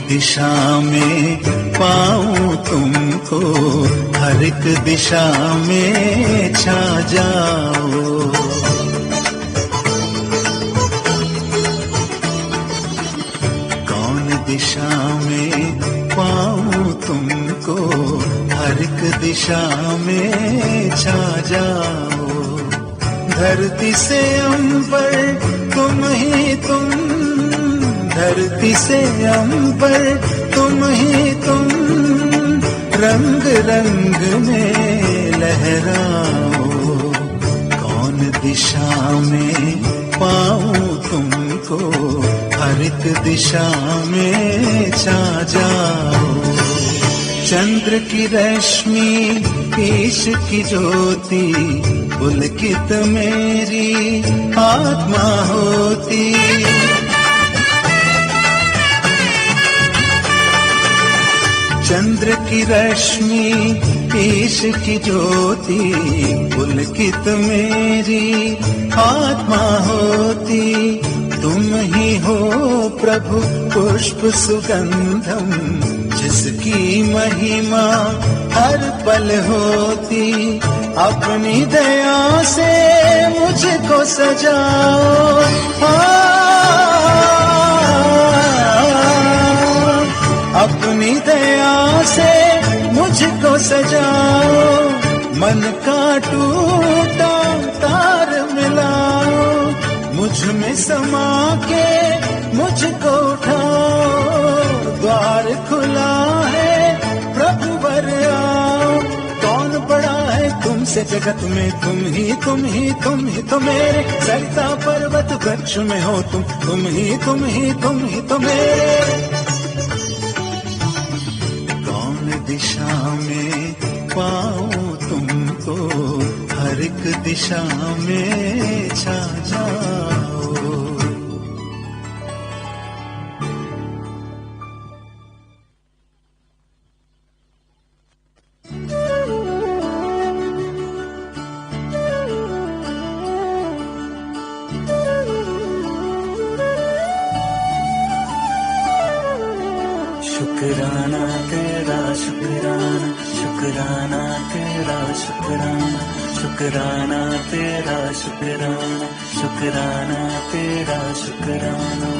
दिशा में पाऊं तुमको, हर एक दिशा में छा जाओ। कौन दिशा में पाऊं तुमको, हर एक दिशा में छा जाओ। धरती से अंबर तुम ही तुम, धरती से अंबर तुम ही तुम, रंग रंग में लहराओ। कौन दिशा में पाऊं तुमको, हर एक दिशा में छा जाओ। चंद्र की रश्मि ईश की ज्योति, पुलकित मेरी आत्मा होती। चंद्र की रश्मि ईश की ज्योति, पुलकित मेरी आत्मा होती। तुम ही हो प्रभु पुष्प सुगंधम, जिसकी महिमा हर पल होती। अपनी दया से मुझको सजाओ, अपनी दया से मुझको सजाओ। मन का टूटा तार मिलाओ, मुझ में समा के मुझको उठाओ। द्वार खुला है प्रभु वर आओ। कौन बड़ा है तुमसे जगत में, तुम ही तुम ही तुम ही तो मेरे। सरिता पर्वत वृक्ष में हो तुम ही तुम ही तुम ही तो मेरे। दिशा में पाऊं तुमको, हर एक दिशा में छा जाओ। शुक्राना तेरा शुक्राना, शुक्राना तेरा शुक्राना, शुक्राना तेरा शुक्राना, शुक्राना तेरा शुक्राना।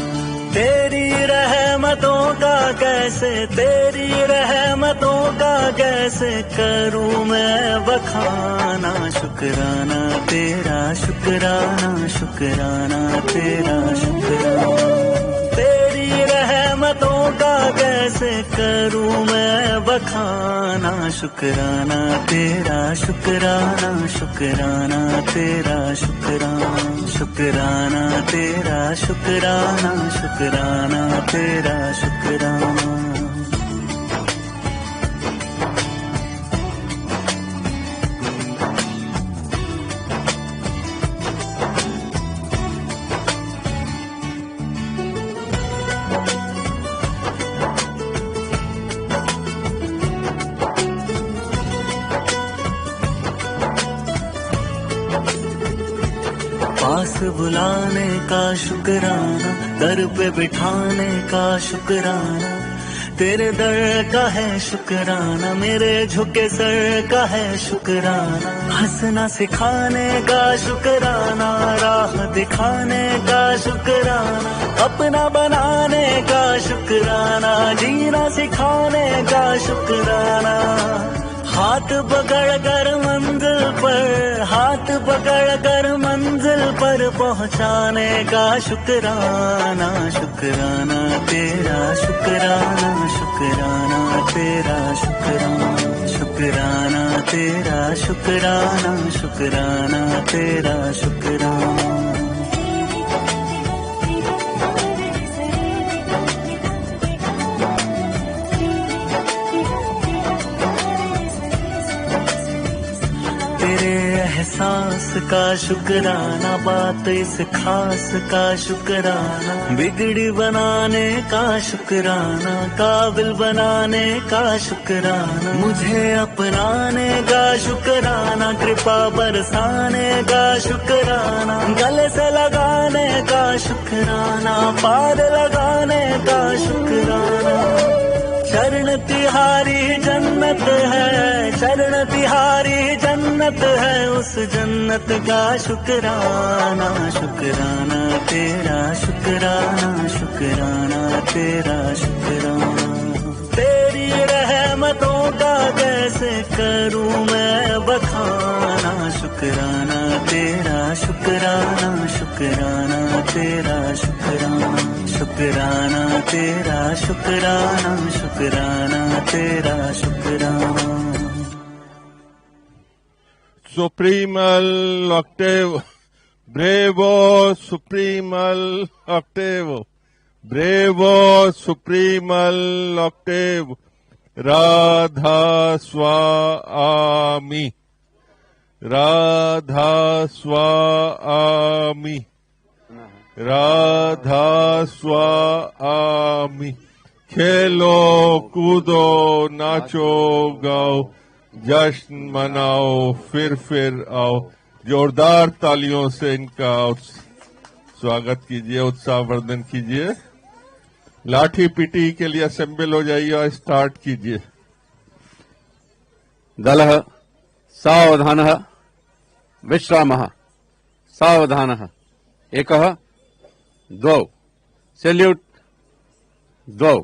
तेरी रहमतों का कैसे, तेरी रहमतों का कैसे करूं मैं बखाना। शुक्राना तेरा शुक्राना, शुक्राना तेरा शुक्राना। रहमतों का कैसे करूं मैं बखाना। शुक्राना तेरा शुक्राना, शुक्राना तेरा शुक्राना, शुक्राना तेरा शुक्राना, शुक्राना तेरा शुक्राना। पास बुलाने का शुक्राना, दर पे बिठाने का शुक्राना। तेरे दर का है शुक्राना, मेरे झुके सर का है शुक्राना। हंसना सिखाने का शुक्राना, राह दिखाने का शुक्राना। अपना बनाने का शुक्राना, जीना सिखाने का शुक्राना। हाथ पकड़ कर मंजिल पर, हाथ पकड़ कर मंजिल पर पहुंचाने का शुक्राना। शुक्राना तेरा शुक्राना, शुक्राना तेरा शुक्राना, शुक्राना तेरा शुक्राना, शुक्राना तेरा शुक्राना। एहसास का शुक्राना, बात इस खास का शुक्राना। बिगड़ी बनाने का शुक्राना, काबिल बनाने का शुक्राना। मुझे अपनाने का शुक्राना, कृपा बरसाने का शुक्राना। गले से लगाने बनाने का शुक्राना, पार लगाने का शुक्राना। शरण तिहारी जन्नत है, शरण तिहारी जन्नत है, उस जन्नत का शुक्राना, शुक्राना तेरा शुक्राना, शुक्राना तेरा शुक्राना। तेरी रहमतों का कैसे करूं मैं बखाना, शुक्राना तेरा शुक्राना, शुक्राना तेरा शुक्राना, शुक्राना तेरा शुक्राना, शुक्राना तेरा शुक्राना। Supremal Octavo, Bravo Supremal Octavo, Bravo Supremal Octavo, Radha Swami, Radha Swami, Radha Swami। खेलो कूदो नाचो गाओ, जश्न मनाओ फिर आओ। जोरदार तालियों से इनका स्वागत कीजिए, उत्साहवर्धन कीजिए। लाठी पीटी के लिए असेंबल हो जाइए और स्टार्ट कीजिए। दलः सावधानः विश्रामः सावधानः एकः द्वौ सैल्यूट द्वौ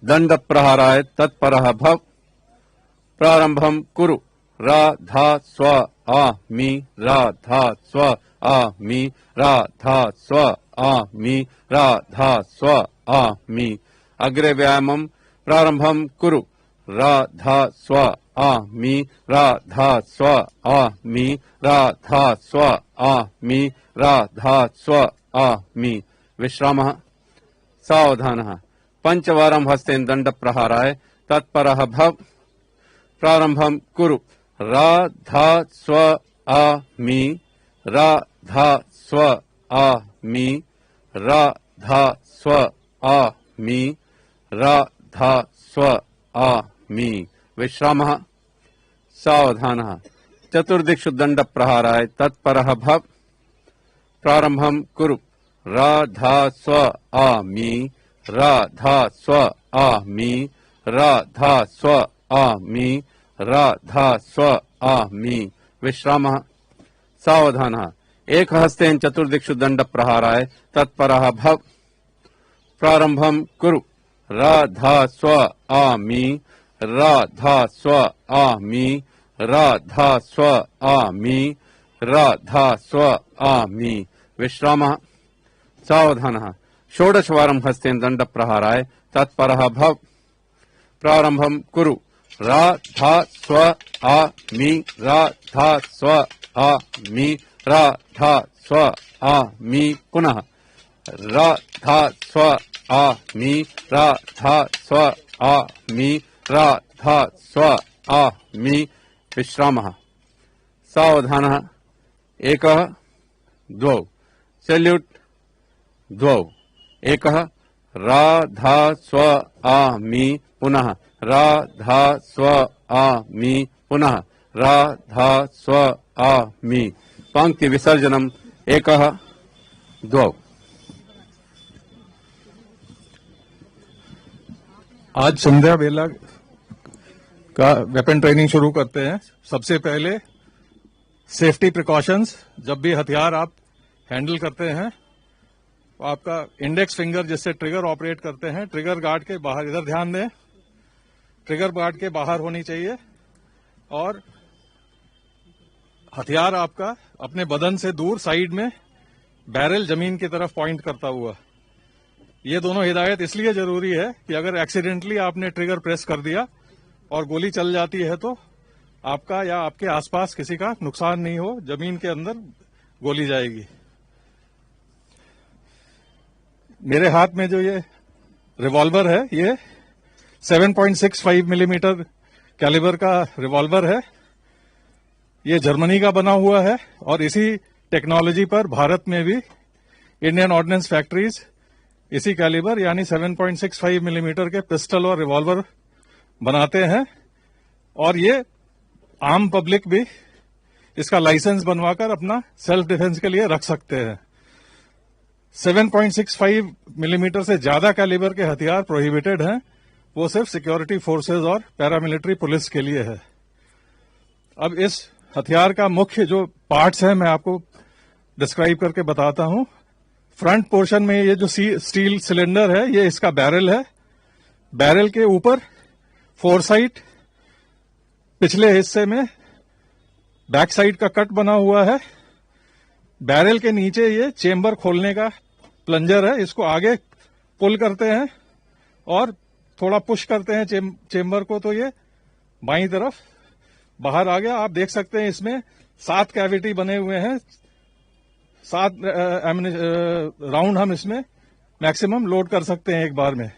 दंड प्रहाराय तत्परः भव। प्रारंभम कुरु राधा स्व आमि, राधा स्व आमि, राधा स्व आमि, राधा स्व आमि। अग्रे व्यायामं प्रारंभम कुरु राधा स्व आमि, राधा स्व आमि, राधा स्व आमि, राधा स्व आमि। विश्रामः सावधानः पंचवारं हस्तेन दंड प्रहाराय तत्परः भव। प्रारंभम कुरु राधा स्व आमि, राधा स्व आमि, राधा स्व आमि, राधा स्व आमि। विश्रामः सावधानः चतुर्दिक्षु दंड प्रहाराय तत्परः भव। प्रारंभम कुरु राधा स्व आमि, राधा स्व आमि, राधा स्व आमि, राधा स्व आमि। विश्रामः सावधानः एक हस्तेन चतुर्दिक्षु दंड प्रहाराय तत्परः भव। प्रारंभम कुरु राधा स्व आमि, राधा स्व आमि, राधा स्व आमि, राधा स्व आमि। विश्रामः सावधानः षोडशवारं हस्तेन दंड प्रहाराय तत्परः भव। प्रारंभम कुरु राधा स्व आमि, राधा स्व आमि, राधा स्व आमि। पुनः राधा स्व आमि, राधा स्व आमि, राधा स्व आमि। विश्रामः सावधानः एकः द्वौ सैल्यूट द्वौ एकः राधा स्व आमि, पुनः राधा स्व आमि, पुनः राधा स्व आमि। पंक्ति विसर्जनम एकः द्वौ। आज संध्या वेला का वेपन ट्रेनिंग शुरू करते हैं। सबसे पहले सेफ्टी प्रिकॉशंस। जब भी हथियार आप हैंडल करते हैं तो आपका इंडेक्स फिंगर जिससे ट्रिगर ऑपरेट करते हैं, ट्रिगर गार्ड के बाहर, इधर ध्यान दें, ट्रिगर गार्ड के बाहर होनी चाहिए और हथियार आपका अपने बदन से दूर साइड में, बैरल जमीन की तरफ पॉइंट करता हुआ। ये दोनों हिदायत इसलिए जरूरी है कि अगर एक्सीडेंटली आपने ट्रिगर प्रेस कर दिया और गोली चल जाती है तो आपका या आपके आसपास किसी का नुकसान नहीं हो, जमीन के अंदर गोली जाएगी। मेरे हाथ में जो ये रिवॉल्वर है, ये 7.65 मिलीमीटर कैलिबर का रिवॉल्वर है। ये जर्मनी का बना हुआ है और इसी टेक्नोलॉजी पर भारत में भी इंडियन ऑर्डिनेंस फैक्ट्रीज इसी कैलिबर यानी 7.65 मिलीमीटर के पिस्टल और रिवॉल्वर बनाते हैं और ये आम पब्लिक भी इसका लाइसेंस बनवाकर अपना सेल्फ डिफेंस के लिए रख सकते हैं। 7.65 मिलीमीटर से ज्यादा कैलिबर के हथियार प्रोहिबिटेड हैं। वो सिर्फ सिक्योरिटी फोर्सेज और पैरामिलिट्री पुलिस के लिए है। अब इस हथियार का मुख्य जो पार्ट्स हैं मैं आपको डिस्क्राइब करके बताता हूं। फ्रंट पोर्शन में ये जो स्टील सिलेंडर है, ये इसका बैरल है। बैरल के ऊपर फोरसाइट, पिछले हिस्से में बैक साइड का कट बना हुआ है। बैरल के नीचे ये चेम्बर खोलने का प्लंजर है। इसको आगे पुल करते हैं और थोड़ा पुश करते हैं चेम्बर को, तो ये बाईं तरफ बाहर आ गया। आप देख सकते हैं इसमें 7 कैविटी बने हुए हैं। 7 राउंड हम इसमें मैक्सिमम लोड कर सकते हैं एक बार में।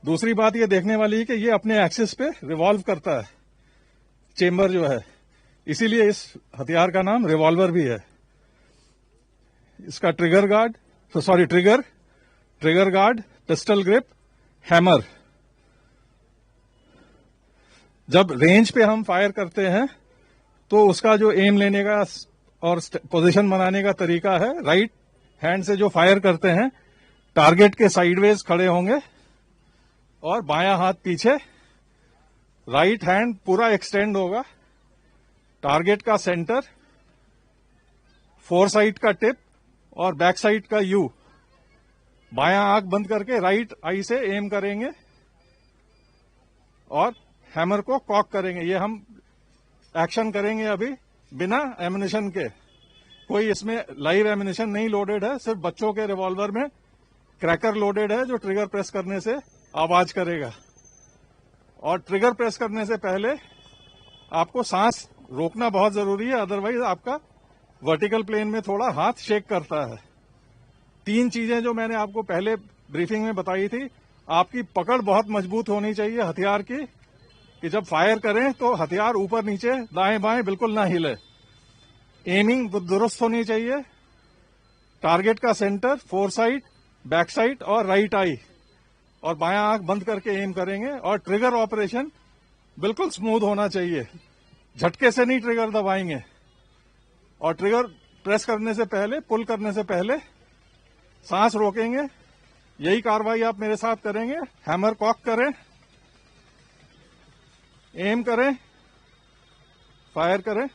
दूसरी बात ये देखने वाली है कि ये अपने एक्सिस पे रिवॉल्व करता है चेम्बर जो है, इसीलिए इस हथियार का नाम रिवॉल्वर भी है। इसका trigger guard, pistol grip, hammer. जब रेंज पे हम फायर करते हैं तो उसका जो एम लेने का और पोजीशन बनाने का तरीका है, राइट हैंड से जो फायर करते हैं टारगेट के साइडवेज खड़े होंगे और बायां हाथ पीछे, राइट हैंड पूरा एक्सटेंड होगा, टारगेट का सेंटर, फोर साइड का टिप और बैक साइड का यू। बायां आंख बंद करके राइट आई से एम करेंगे और हैमर को कॉक करेंगे। ये हम एक्शन करेंगे अभी बिना एमुनिशन के। कोई इसमें लाइव एमुनिशन नहीं लोडेड है, सिर्फ बच्चों के रिवॉल्वर में क्रैकर लोडेड है जो ट्रिगर प्रेस करने से आवाज करेगा। और ट्रिगर प्रेस करने से पहले आपको सांस रोकना बहुत जरूरी है, अदरवाइज आपका वर्टिकल प्लेन में थोड़ा हाथ शेक करता है। 3 चीजें जो मैंने आपको पहले ब्रीफिंग में बताई थी, आपकी पकड़ बहुत मजबूत होनी चाहिए हथियार की, कि जब फायर करें तो हथियार ऊपर नीचे दाएं बाएं बिल्कुल ना हिले। एमिंग दुरुस्त होनी चाहिए। टारगेट का centre, four side, back side और राइट आई, और बायां आंख बंद करके एम करेंगे। और ट्रिगर ऑपरेशन बिल्कुल स्मूथ होना चाहिए, झटके से नहीं ट्रिगर दबाएंगे। और ट्रिगर प्रेस करने से पहले, पुल करने से पहले सांस रोकेंगे। यही कार्रवाई आप मेरे साथ करेंगे। हैमर कॉक करें, एम करें, फायर करें।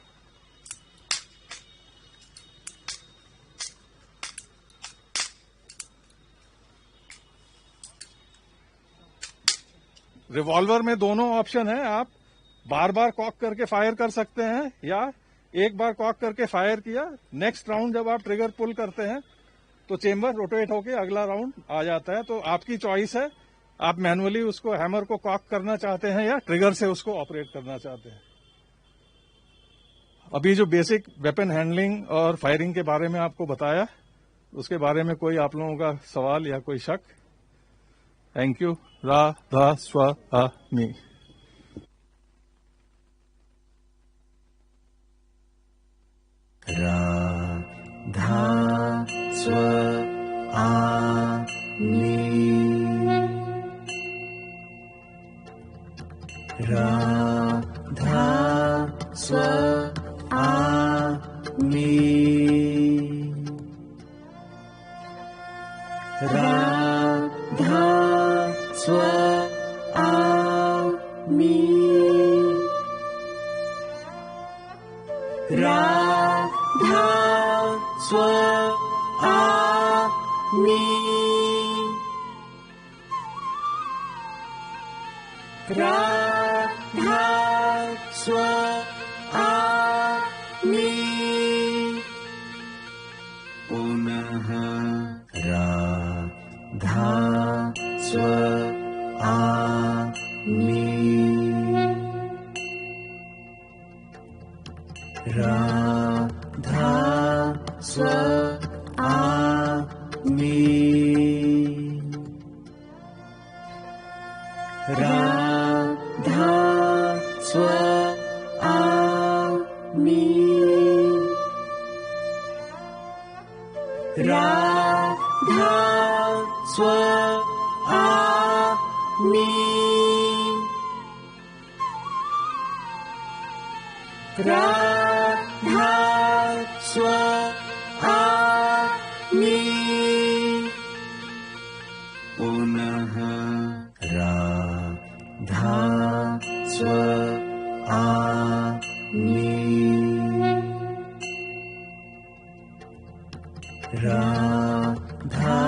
रिवॉल्वर में दोनों ऑप्शन है, आप बार बार कॉक करके फायर कर सकते हैं या एक बार कॉक करके फायर किया, नेक्स्ट राउंड जब आप ट्रिगर पुल करते हैं तो चेम्बर रोटेट होके अगला राउंड आ जाता है। तो आपकी चॉइस है, आप मैनुअली उसको हैमर को कॉक करना चाहते हैं या ट्रिगर से उसको ऑपरेट करना चाहते हैं। अभी जो बेसिक वेपन हैंडलिंग और फायरिंग के बारे में आपको बताया, उसके बारे में कोई आप लोगों का सवाल या कोई शक? Thank you. राधा स्वामी। राधा स्वामी, राधा स्वामी, राधा स्वामी, राधा स्वामी, राधा स्वामी, पुनः राधा स्वामी, राधा स्वामी, राधा स्वामी, राधा स्वामी, राधा स्वामी। राधा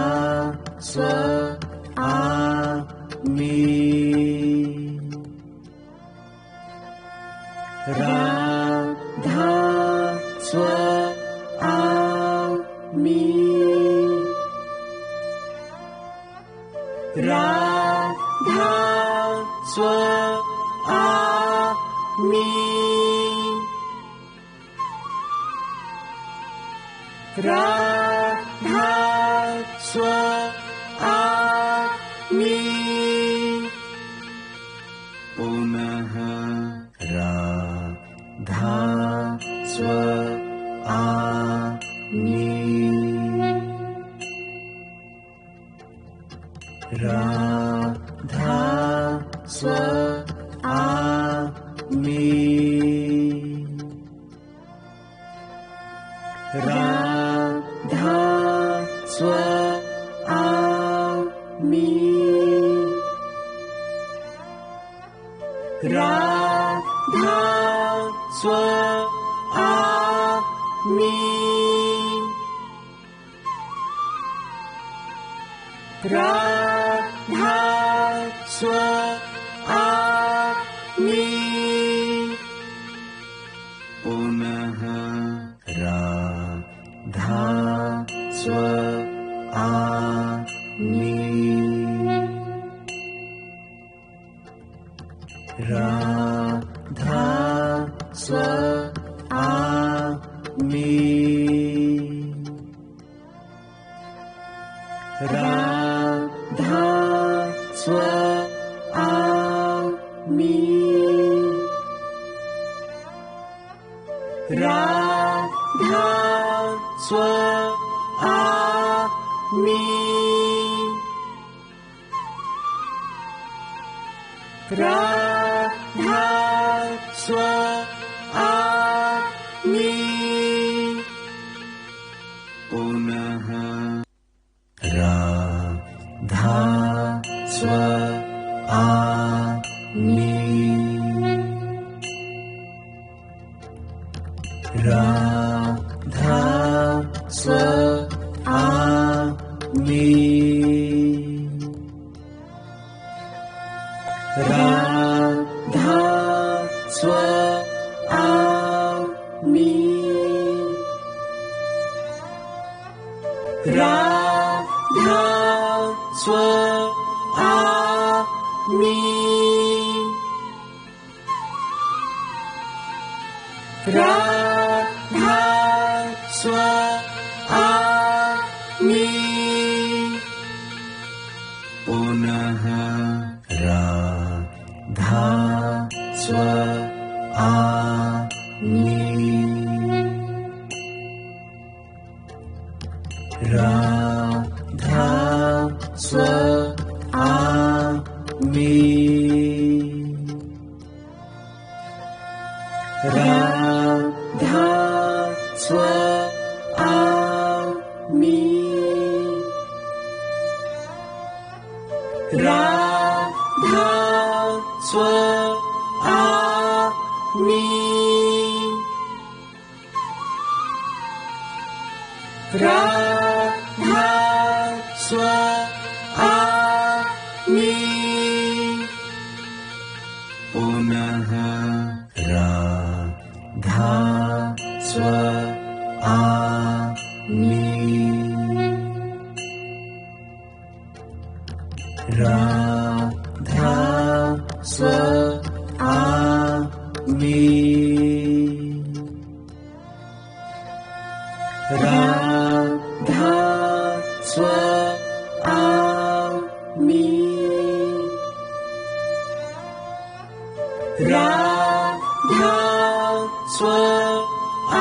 स्व आ मी, राधा स्व आ मी, राधा स्व आ मी, राधा स्व आ मी, पुनः राधा स्व आ मी, राधा स्व आ मी, राधा स्व आ मी, राधा स्व आ मी, राधा स्व आ मी, पुनः राधा स्व आ मी, राधा स्व आ मी, राधा स्व आ मी, राधा स्व आ मी, राधा स्व आ मी, पुनः राधा स्व आ मी, राधा स्व आ मी, राधा स्व आ मी, राधा स्व आ मी, राधा स्व आ मी, पुनः राधा स्व आ मी, राधा स्व आ मी, राधा स्व आ मी, राधा स्व आ मी, राधा स्व आ मी, पुनः राधा स्व आ मी, राधा स्व आ मी, राधा स्व आ मी, राधा स्व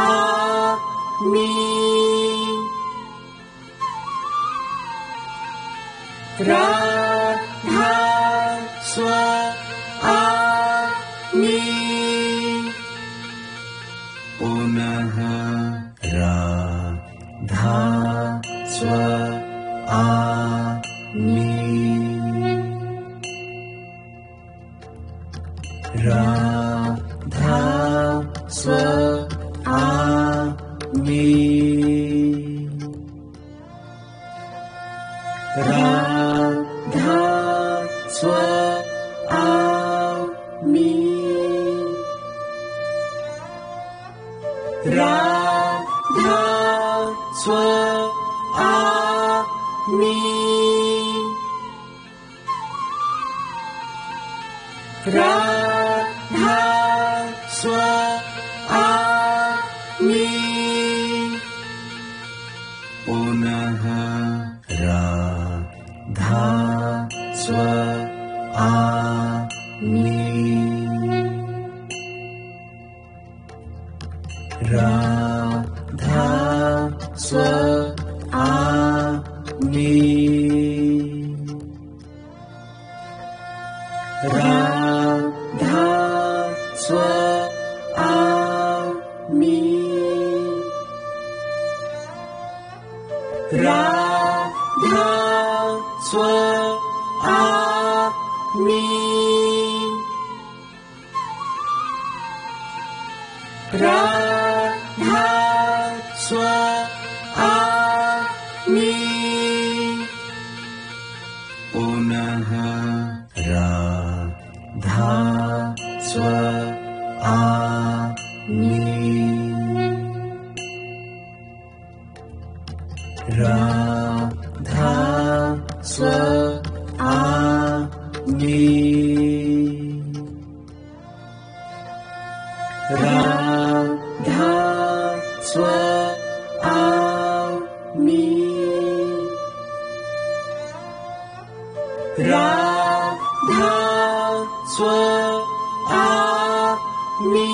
आ मी, राधा स्व आ मी, पुनः राधा स्व आ मी, राधा स्व आ मी, राधा स्व आमी राधा स्व आमी राधा स्व आमी पुनः राधा स्व आमी राधा स्व आमी राधा स्व आमी राधा स्व आमी राधा स्व आमी पुनः राधा स्व आमी राधा स्व आमी राधा स्व आमी राधा स्व आमी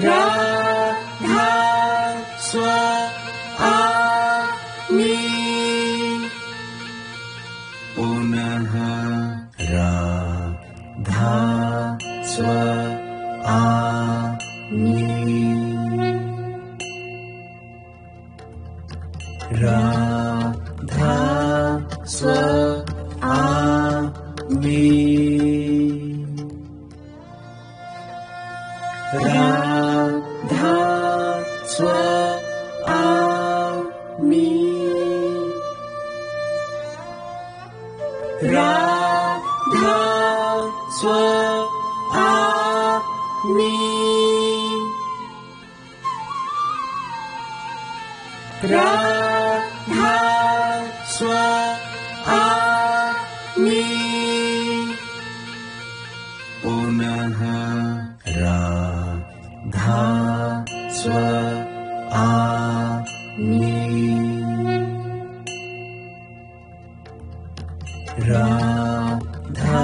राधा स्व आमी पुनः राधा स्व आमी राधा स्व आमी राधा स्व आमी राधा स्व आमी राधा स्व आमी पुनः राधा स्व आमी राधा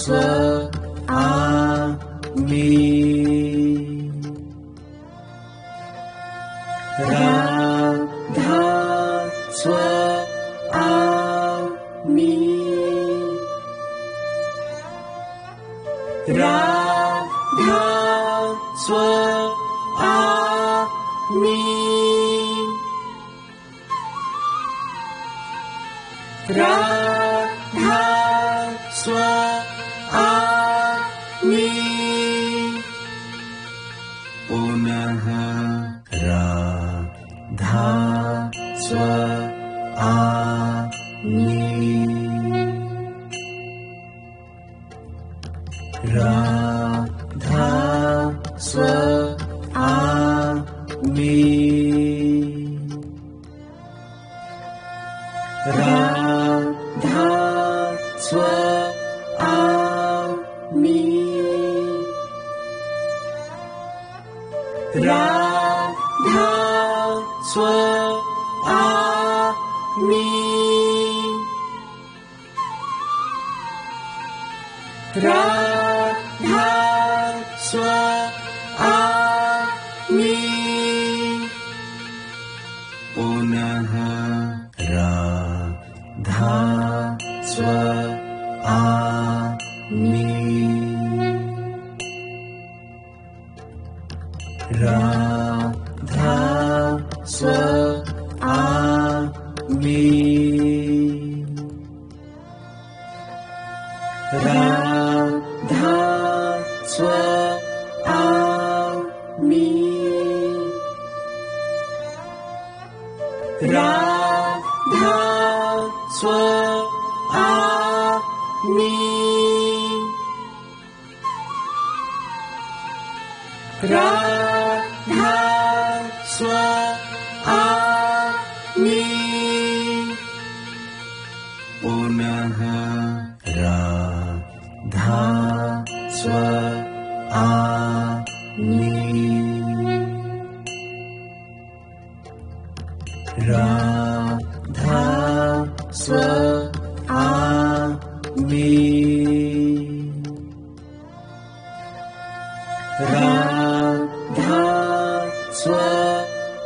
स्व आमी राधा स्व आमी राधा स्व आमी राधा स्व आमी पुनः राधा स्व आमी राधा स्व आमी राधा स्व आमी राधा स्व आमी राधा स्व आमी पुनः राधा स्व आमी राधा स्व आमी राधा स्व आमी राधा स्व आ मी राधा स्व आ मी पुनः राधा स्व आ मी राधा स्व आ मी राधा स्व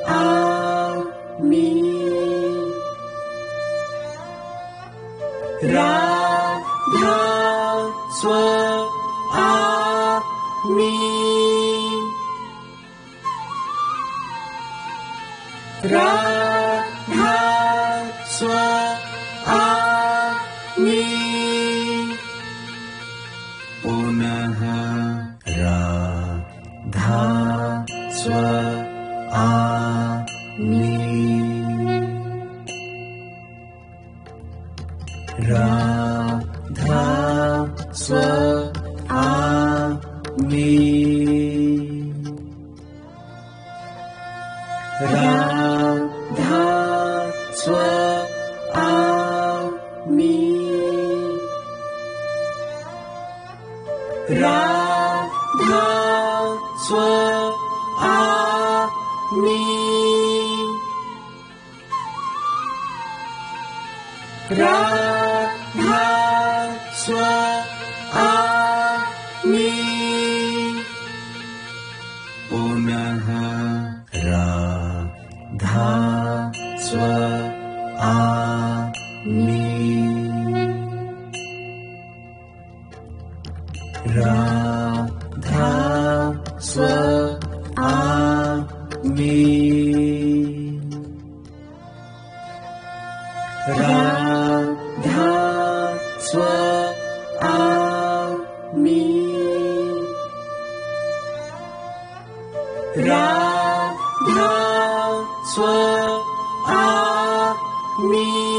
आ मी राधा स्व आ मी राधा स्व आ मी पुनः राधा स्व आ मी राधा स्व आ मी राधा स्व आ मी राधा स्व आ मी राधा स्व आ मी पुनः राधा स्व आ मी राधा स्व आ मी राधा स्व आ मी राधा स्व आ मी